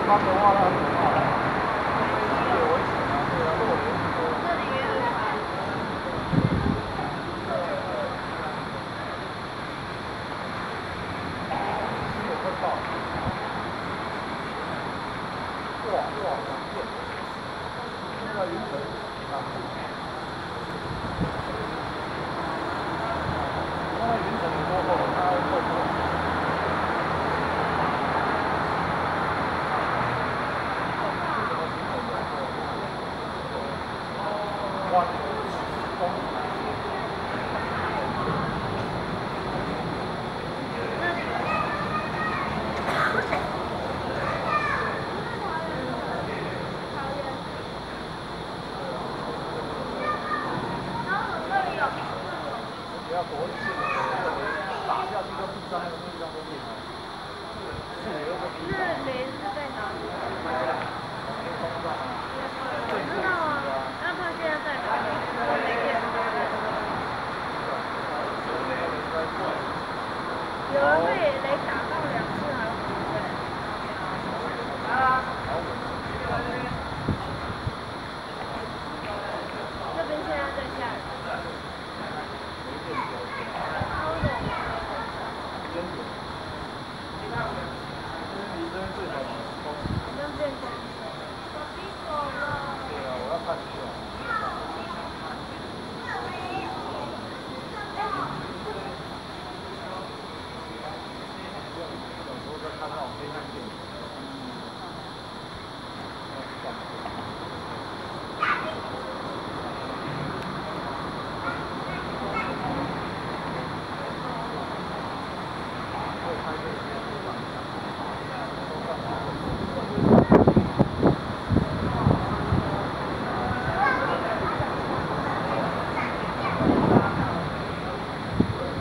方的话，那很可怕的，有危险啊，对啊，落雷这里也有海。是有快爆，哇，变，那个云层啊，那个云层有多厚？它会破。 哇，公里。不要躲一些，打下去就地上那个地上都变了。是雷是在哪里？我知道啊，那他现在在哪里？我没见过。有人被雷打到2次还是什么？啊。这边现在在下雨。超冷。离这边最少几10公里。那变成我逼走了。对啊，我要看一下。有时候在看那种天气电影。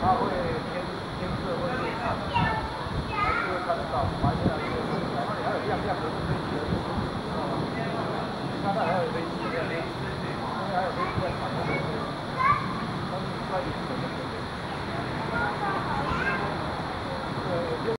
它会天色会变暗，还是会看得到，白天还是会看到，那里还有亮亮的飞机的路，知道吗？你看那还有飞机，那边还有飞机在传的，但是在云层的。